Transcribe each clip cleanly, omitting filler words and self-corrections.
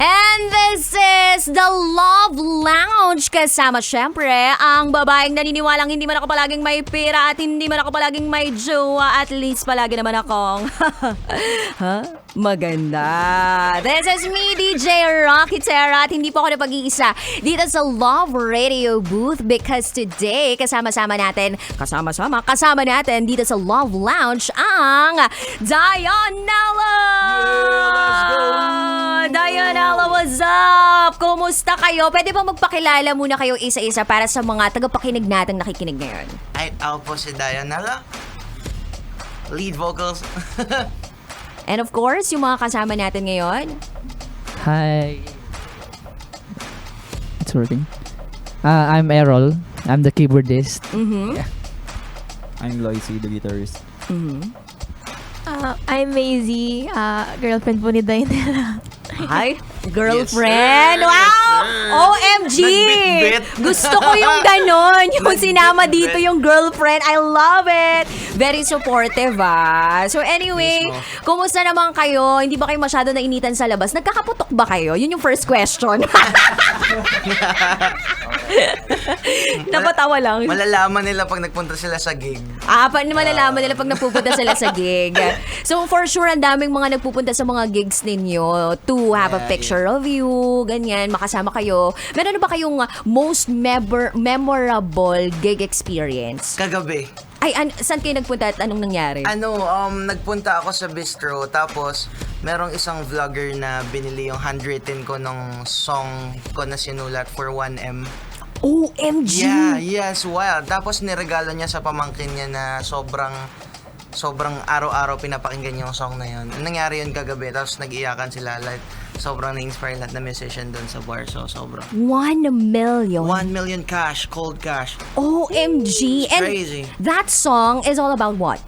And this is the Love Lounge. Kasama syempre ang babaeng naniniwalang hindi man ako palaging may pera at hindi man ako palaging may jowa. At least palagi naman akong maganda. This is me, DJ Rocky Terra. At hindi po ako napag-iisa dito sa Love Radio Booth because today kasama natin dito sa Love Lounge ang Dionela! Let's go! Dionela, what's up? Kumusta kayo? Pwede ba magpakilala muna kayo isa-isa para sa mga tagapakinig natin nakikinig ngayon? Ay, ako po si Dionela. Lead vocals. And of course, yung mga kasama natin ngayon. Hi. It's working. I'm Errol. I'm the keyboardist. Mm-hmm. Yeah. I'm Loisy, the guitarist. Mm-hmm. I'm Maisie, girlfriend po ni Dionela. Hi, girlfriend. Yes, sir. Wow! Yes, sir. OMG! Nagbitbit. Gusto ko yung ganon. Yung Nagbitbit. sinama dito yung girlfriend. I love it. Very supportive, ah. So anyway, Mismo. kumusta naman kayo? Hindi ba kayo masyado nainitan sa labas? Nagkakaputok ba kayo? Yun yung first question. Napatawa lang. Malalaman nila pag nagpunta sila sa gig. Malalaman nila pag napupunta sila sa gig. So for sure, ang daming mga nagpupunta sa mga gigs ninyo to have a picture of you, ganyan, makasama kayo. Meron na ba kayong most memorable gig experience? Kagabi. Ay, saan kayo nagpunta at anong nangyari? Nagpunta ako sa bistro, tapos merong isang vlogger na binili yung handwritten ko nung song ko na sinulat for 1M. OMG! Yeah, yes, wild. Tapos niregalo niya sa pamangkin niya na sobrang araw-araw pinapakinggan yung song na yun. Nangyari yun kagabi, tapos nag-iyakan sila. Like, sobrang na-inspire lahat na musician doon sa bar. So, sobrang. 1 million. 1 million cash, cold cash. OMG! It's And crazy. that song is all about what?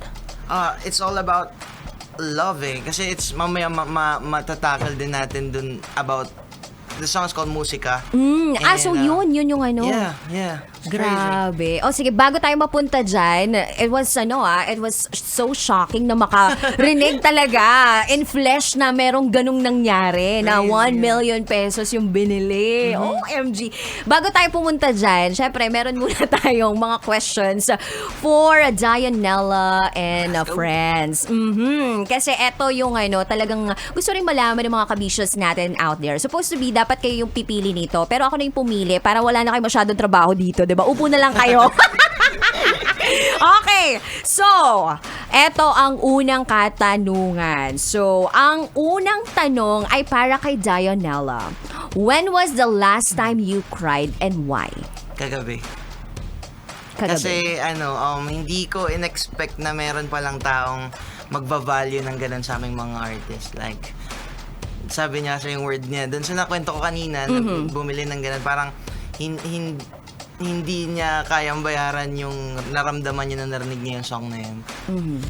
It's all about love eh. Kasi it's mamaya matatakal din natin dun about the song is called Musika. So yun yung ano. Yeah. It's crazy. Grabe. O sige, bago tayo mapunta dyan, it was so shocking na makarinig talaga in flesh na merong ganung nangyari na 1 million pesos yung binili. OMG. Bago tayo pumunta dyan, syempre meron muna tayong mga questions for Dionela and friends. Kasi eto yung talagang gusto rin malaman ng mga kabisyo's natin out there. Supposed to be, dapat kayo yung pipili nito. Pero ako na yung pumili para wala na kayo masyadong trabaho dito. Diba? Upo na lang kayo. Okay. So, eto ang unang katanungan. So, ang unang tanong ay para kay Dionela. When was the last time you cried and why? Kagabi. Kagabi. Kasi hindi ko in-expect na meron palang taong magbavalue ng ganun sa aming mga artists. Like, sabi niya sa yung word niya, dun sa nakwento ko kanina, na bumili ng ganun, parang hindi niya kayang bayaran yung naramdaman niya na narinig niya yung song na yun.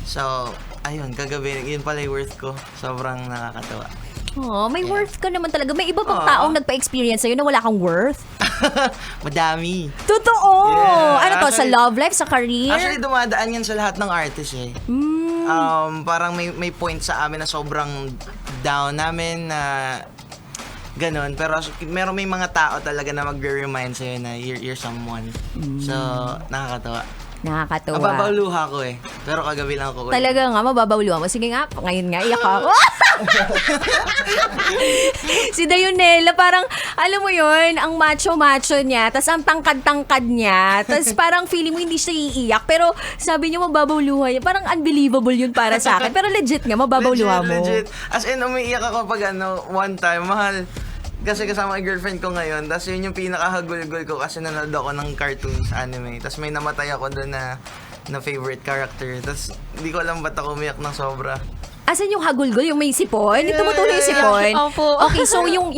So, ayun, kagabi, yun pala yung worth ko. Sobrang nakakatawa. Oh, may worth ka naman talaga. May iba bang taong nagpa-experience sa'yo na wala kang worth? Madami. Totoo! Yeah, Ano to, sa actually- love life, sa career? Actually, dumadaan yan sa lahat ng artist eh. Parang may point sa amin na sobrang down namin na ganon. Pero may mga tao talaga na magre-remind sa'yo na you're someone. So, nakakatawa. Nakakatuwa. Mababaw luha ko eh. Pero kagabi lang ako. Talaga nga, mababawluhan mo. Sige nga, ngayon nga, iyak ako. Si Dionela, parang, alam mo yun, ang macho-macho niya, tas ang tangkad-tangkad niya, tas parang feeling mo hindi siya iiyak, pero sabi niya mababawluhan niya. Parang unbelievable yun para sa akin. Pero legit nga, mababawluhan mo. Legit. As in, umiiyak ako pag one time, mahal. Kasi kasama yung girlfriend ko ngayon, tapos yun yung pinakahagulgul ko kasi nanood ako ng cartoons, anime. Tapos may namatay ako doon na favorite character. Tapos hindi ko alam ba't ako umiyak ng sobra. Asan yung hagulgol? Yung may sipon? Yung tumutuloy yung sipon? Opo. Okay, so yung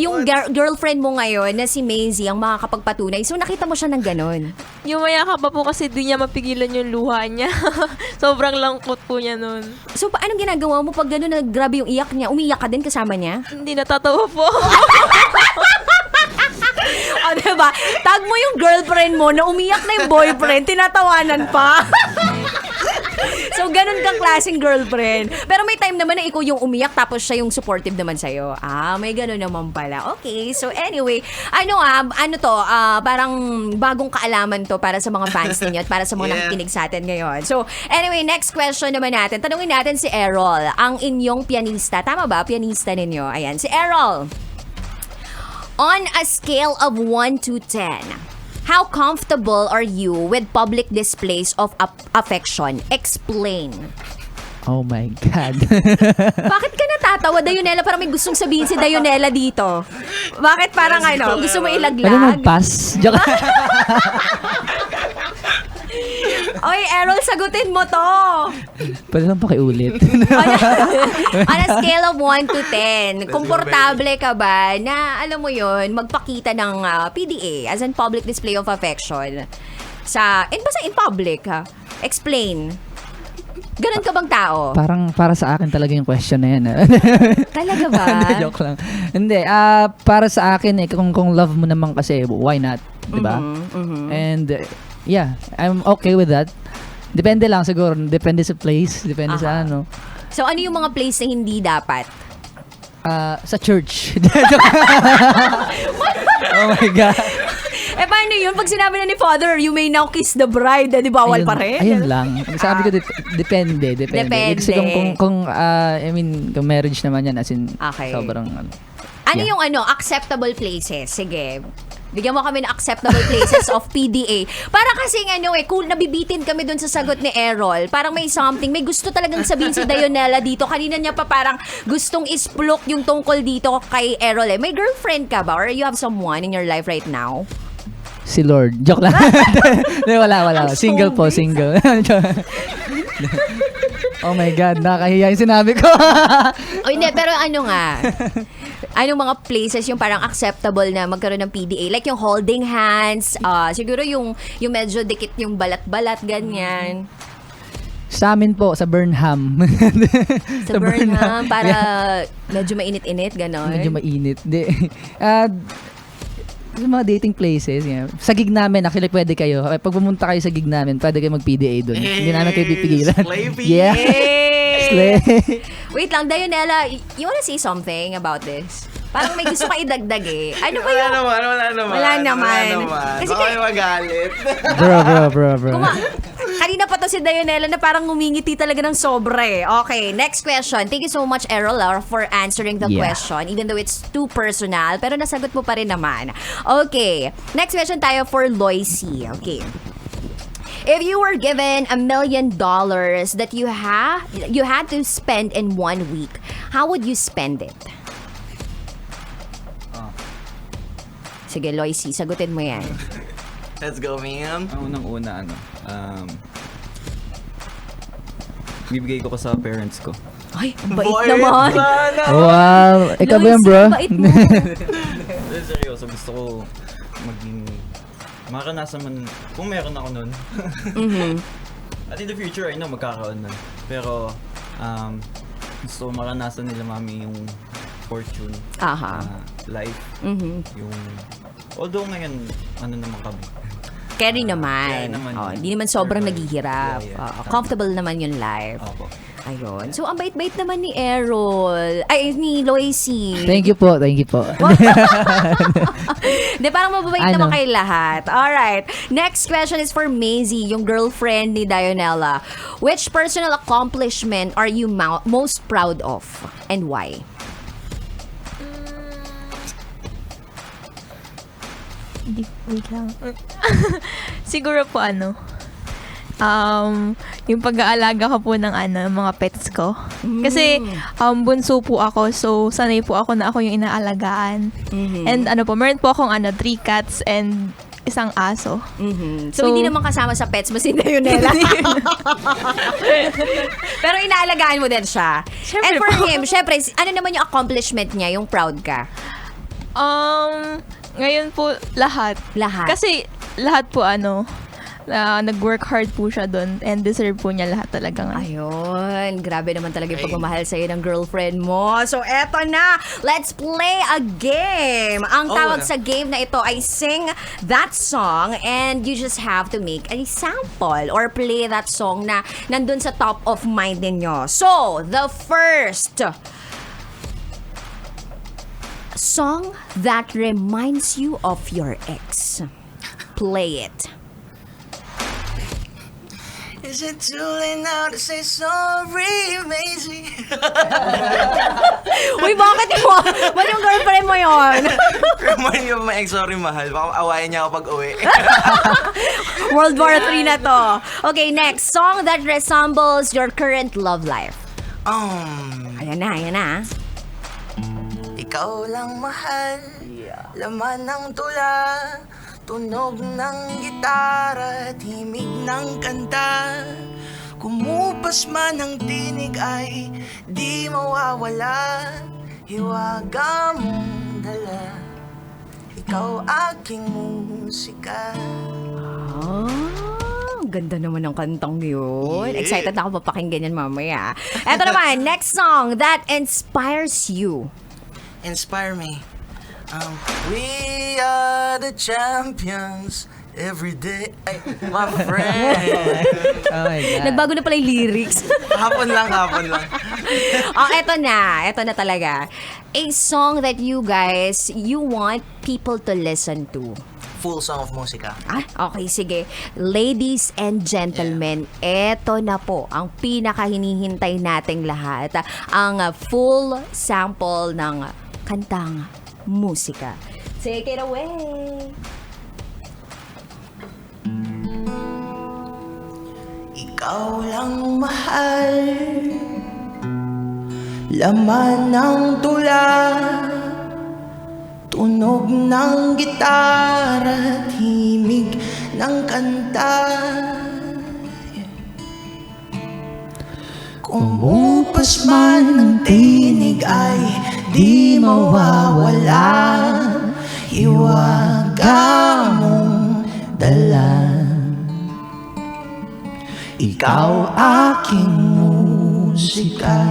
girlfriend mo ngayon na si Maisie ang makakapagpatunay. So nakita mo siya ng ganon? Yung mayakap pa po kasi di niya mapigilan yung luha niya. Sobrang langkot po niya nun. So anong ginagawa mo pag gano'n na grabe yung iyak niya? Umiiyak ka din kasama niya? Hindi natatawa po. O, diba? Tag mo yung girlfriend mo na umiyak na yung boyfriend, tinatawanan pa. So, ganun kang klaseng girlfriend. Pero may time naman na ikaw yung umiyak tapos siya yung supportive naman sa'yo. May ganun naman pala. Okay, so anyway, parang bagong kaalaman to para sa mga fans ninyo at para sa mga nakikinig sa atin ngayon. So anyway, next question naman natin. Tanungin natin si Errol, ang inyong pianista. Tama ba? Pianista ninyo. Ayan, si Errol. On a scale of 1 to 10, how comfortable are you with public displays of affection? Explain. Oh my God. Bakit ka natatawa, Dionela? Parang may gustong sabihin si Dionela dito. Bakit parang gusto mo Pwede ilaglag? mag-pass? Joke. Oy, Errol, sagutin mo to. Pwede lang pakiulit. On a scale of 1 to 10, komportable ka ba na, alam mo yon, magpakita ng PDA, as in public display of affection, basta in public, ha? Explain. Ganun ka bang tao? Parang para sa akin talaga yung question na yan. Talaga ba? Hindi, joke lang. Hindi, para sa akin, kung love mo naman kasi, why not? Diba? And, yeah, I'm okay with that. Depende lang siguro. Depende sa place. Depende sa ano. So, ano yung mga place na hindi dapat? Sa church. Oh my God. Paano yun? Pag sinabi na ni Father, you may now kiss the bride, di bawal pa rin? Ayun lang. Sabi ko, depende. Depende. Kasi kung marriage naman yan, as in, Okay. sobrang, Ano yung acceptable places? Sige. Bigyan mo kami ng acceptable places of PDA. Para kasing cool, nabibitin kami dun sa sagot ni Errol. Parang may something, may gusto talagang sabihin si Dionela dito. Kanina niya pa parang gustong isplok yung tungkol dito kay Errol. May girlfriend ka ba? Or you have someone in your life right now? si Lord. Joke lang. Hindi, wala. Single po, single. Oh my God, nakahiya yung sinabi ko. Hindi, pero anong mga places yung parang acceptable na magkaroon ng PDA? Like yung holding hands, siguro yung medyo dikit yung balat-balat, ganyan. Sa amin po, sa Burnham. Sa Burnham, para medyo mainit-init, gano'n. Medyo mainit. Yung mga dating places, sa gig namin, actually pwede kayo. Pag pumunta kayo sa gig namin, pwede kayo mag-PDA doon. Hindi namin kayo pipigilan. Yeah. Slay. Wait lang, Dionela, you wanna say something about this? Parang may gusto ka idagdag eh. Ano ba yung... Wala naman. Kasi Baka may magalit. Bro. kanina pa to si Dionela na parang ngumingiti talaga ng sobre. Okay, next question. Thank you so much, Errol, for answering the question. Even though it's too personal, pero nasagot mo pa rin naman. Okay, next question tayo for Loisy. Okay. If you were given $1 million that you had to spend in 1 week, how would you spend it? Sige, Loisy, sagutin mo yan. Let's go, ma'am. Ang unang-una, bibigay ko sa parents ko. Ay, ang bait naman. Wow, ikaw ba yan, bro? Bait mo. Seryoso, gusto ko maging maranasan man, kung meron ako nun. At in the future, I know magkakaroon nun. Pero, gusto ko maranasan nila mami yung fortune, life, yung, although ngayon, naman kami. Carry naman. Hindi naman sobrang Carry. naghihirap. Yeah. Comfortable naman yung life. Opo. Ayun. So, ang bait-bait naman ni Errol. Ay, ni Loisy. Thank you po. Hindi, parang mababait naman kayo lahat. Alright. Next question is for Maisie, yung girlfriend ni Dionela. Which personal accomplishment are you most proud of? And why? Wait lang. Siguro po yung pag-aalaga ko po ng mga pets ko. Kasi bunso po ako, so sanay po ako na ako yung inaalagaan. And meron po akong 3 cats and isang aso. So, hindi naman kasama sa pets mo si Dionela. Pero inaalagaan mo din siya. Syempre And for po. him, syempre, ano naman yung accomplishment niya, yung proud ka? Ngayon po lahat. Lahat. Kasi lahat po nag-work hard po siya doon and deserve po niya lahat talaga ngayon. Ayun, grabe naman talaga yung pagmamahal sa'yo ng girlfriend mo. So, eto na, let's play a game. Ang tawag sa game na ito ay sing that song and you just have to make a sample or play that song na nandun sa top of mind ninyo. So, the first song that reminds you of your ex. Play it. Is it too late now to say sorry, Maisie? Uy, bakit mo? Ba't yung girlfriend mo yon? Remind me of my ex, sorry mahal. Baka awayan niya ako pag uwi. World War III na to. Okay, next. Song that resembles your current love life. Ayan na. Ikaw lang mahal, laman ng tula, tunog ng gitara, himig ng kanta. Kumupas man ang tinig ay di mawawala, hiwaga mong dala, ikaw aking musika. Ganda naman ng kantang yun. Excited na ako mapakinggan yan mamaya. Eto naman, next song that inspires you. Inspire me. We are the champions every day. Ay, my friend. Oh my God. Nagbago na pala yung lyrics. hapon lang. Eto na talaga. A song that you want people to listen to. Full song of musika. Okay, sige. Ladies and gentlemen, eto na po ang pinakahinihintay nating lahat. Ang full sample ng kantang musika. Take it away! Ikaw lang mahal, laman ng tula, tunog ng gitara, himig ng kanta. Kumupas man ang tinig ay di mawawala, hiwaga mong dala, ikaw aking musika.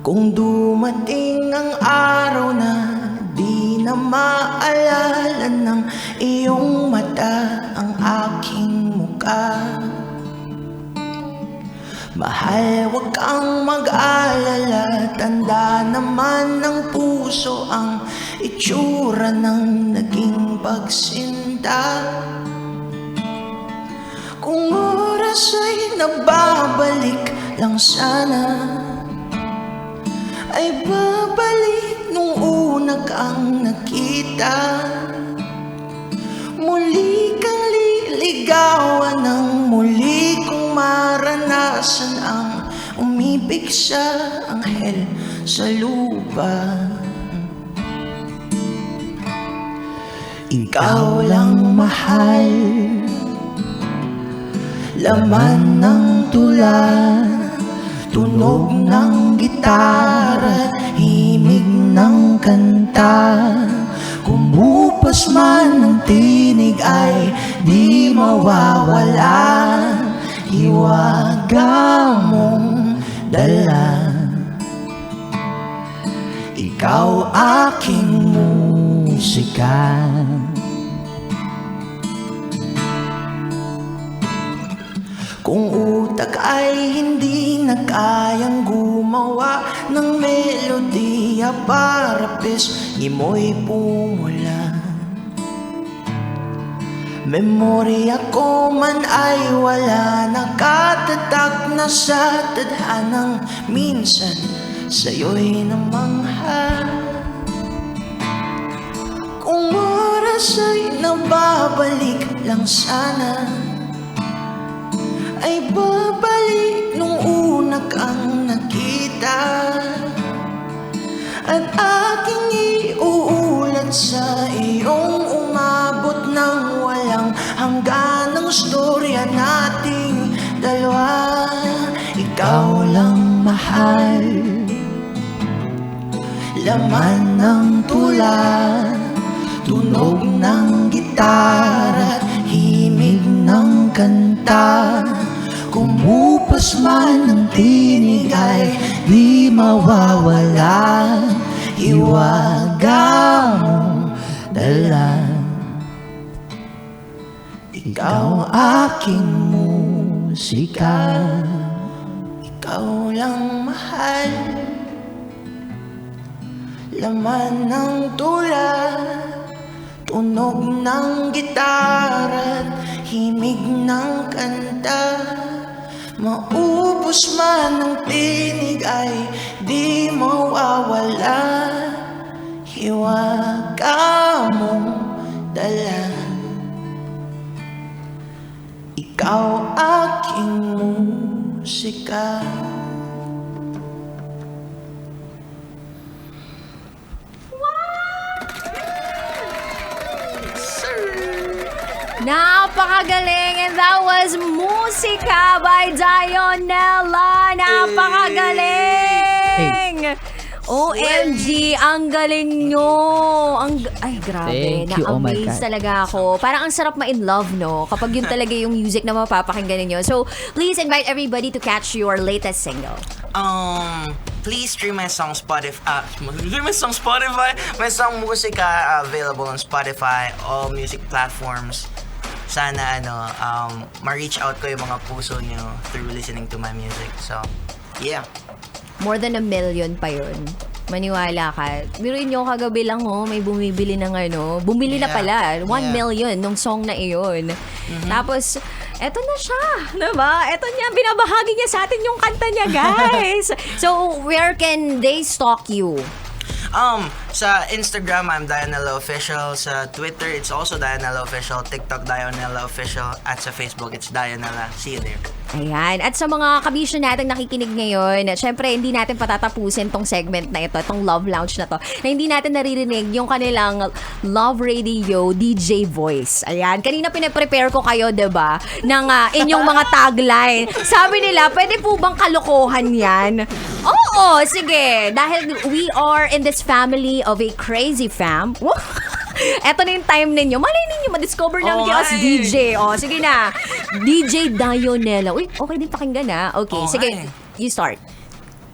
Kung dumating ang araw na di na maalala ng iyong mata ang aking muka, mahal, wag kang mag-alala, tanda naman ng puso ang itsura ng naging pagsinta. Kung oras ay nababalik lang sana, ay babalik nung una kang nakita. Muli kang liligawan ng muli kong maranasan ang umibig sa anghel sa lupa. Ikaw lang mahal, laman ng tula, tunog ng gitara, himig ng kanta. Kumupas man ang tinig ay di mawawala, hiwaga mong dala, ikaw aking musika. Kung utak ay hindi na kayang gumawa ng melodiya para pes imo'y pumula, memorya ko man ay wala, nakatatak na sa tadhanang minsan sa'yo'y namangha. Kung oras ay nababalik lang sana, ay babalik nung una kang nakita, at aking iuulat sa iyong umabot ng walang hangganang storya nating dalawa. Ikaw lang mahal, laman ng tula, Tunog ng gitara at himig ng kanta. Kumupas man ang tinig ay di mawawala. Hiwaga mong dala. Ikaw aking musika. Ikaw lang mahal. Laman ng tula, tunog ng gitara at himig ng kanta. Maubos man ang tinig ay di mawawala. Hiwaga mong dala. Ikaw aking musika. Napakagaling, and that was Musika by Dionela. Napakagaling! OMG, ang galing nyo. Ay, grabe. Thank you. Oh my Na-amaze God. talaga ako. Parang ang sarap ma-in love, no? Kapag yun talaga yung music na mapapakinggan ninyo. So, please invite everybody to catch your latest single. Please stream my song Spotify. My song Musika available on Spotify, all music platforms. Sana ma-reach out ko yung mga puso nyo through listening to my music. So, yeah. More than 1 million pa yun. Maniwala ka. Biruin nyo, kagabi lang may bumibili ng bumili na Yeah. pala. 1 Yeah. million nung song na iyon. Tapos, eto na siya. Diba? Eto niya, binabahagi niya sa atin yung kanta niya, guys. So, where can they stalk you? Sa Instagram, I'm Dionela Official. Sa Twitter, it's also Dionela Official. TikTok, Dionela Official. At sa Facebook, it's Dionela. See you there. Ayan. At sa mga kabisyo natin nakikinig ngayon, syempre, hindi natin patatapusin tong segment na ito, tong Love Lounge na to, na hindi natin naririnig yung kanilang Love Radio DJ voice. Ayan. Kanina pinaprepare ko kayo, diba, ng inyong mga tagline. Sabi nila, pwede po bang kalokohan yan? Oo, sige. Dahil we are in this family of a crazy fam. Eto na yung time ninyo. Malay ninyo, ma-discover namin kayo as DJ. O, sige na. DJ Dionela. Uy, okay din pakinggan Okay, Oo sige. nga You start.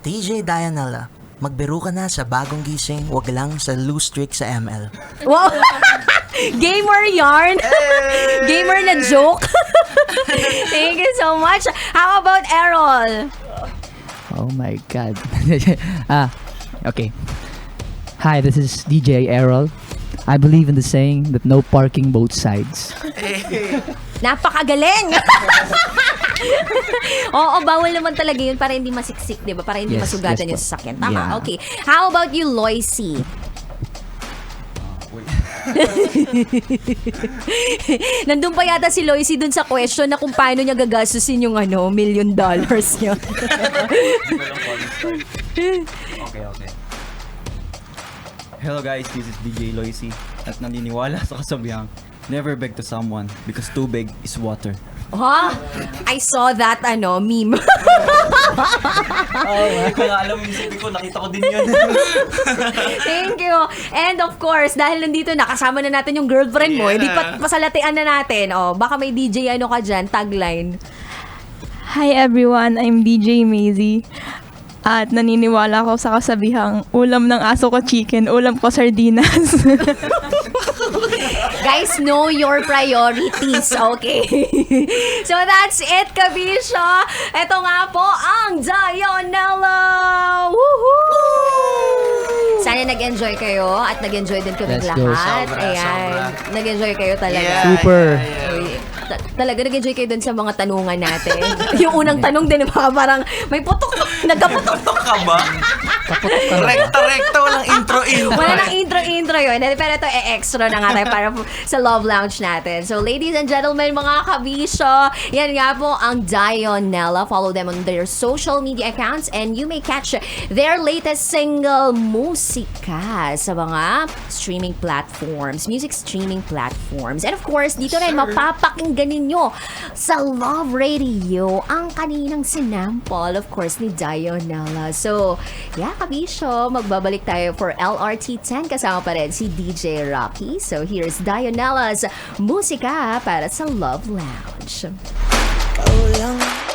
DJ Dionela, magbiro ka na sa bagong gising, wag lang sa loose streak sa ML. Wow! Gamer yarn. Gamer na joke. Thank you so much. How about Errol? Oh my God. Okay. Hi, this is DJ Errol. I believe in the saying that no parking both sides. Napakagaling! Oo, bawal naman talaga yun para hindi masiksik, di ba? Para hindi Yes, masugatan yes yung po. sasakyan. Tama, Yeah. okay. How about you, Loisy? Nandun pa yata si Loisy dun sa question na kung paano niya gagastusin yung $1 million niya. Okay. Hello guys, this is DJ Loisy at naniniwala sa kasabihang never beg to someone because too big is water. Ha? I saw that meme. Hindi ko nga alam yung isipin ko, nakita ko din yun. Thank you. And of course, dahil nandito na, kasama na natin yung girlfriend mo, hindi pa pasalatian na natin. Baka may DJ ka dyan, tagline. Hi everyone, I'm DJ Maisie. At naniniwala ako sa kasabihang ulam ng aso ko chicken, ulam ko sardinas. Guys, know your priorities, okay? So that's it, Kabisyo. Ito nga po ang Dionela. Woohoo! Sana nag-enjoy kayo at nag-enjoy din kami Let's lahat. go. Sobra. Nag-enjoy kayo talaga. Yeah. Super. Talaga nag-enjoy kayo dun sa mga tanungan natin. Yung unang tanong din, parang may putok. Nagkaputok. Tok ka ba? Rekta, walang intro. Wala nang intro yun. Pero ito, extra na nga tayo para sa Love Lounge natin. So, ladies and gentlemen, mga kabisyo, yan nga po ang Dionela. Follow them on their social media accounts and you may catch their latest single, Musika, sa mga streaming platforms, music streaming platforms. And of course, dito rin mapapakinggan ninyo sa Love Radio ang kaninang sinample, of course, ni Dionela. So, yeah, kabisyo, magbabalik tayo for LRT 10 kasama pa rin si DJ Rocky. So, here's Dionela's musika para sa Love Lounge. Ikaw lang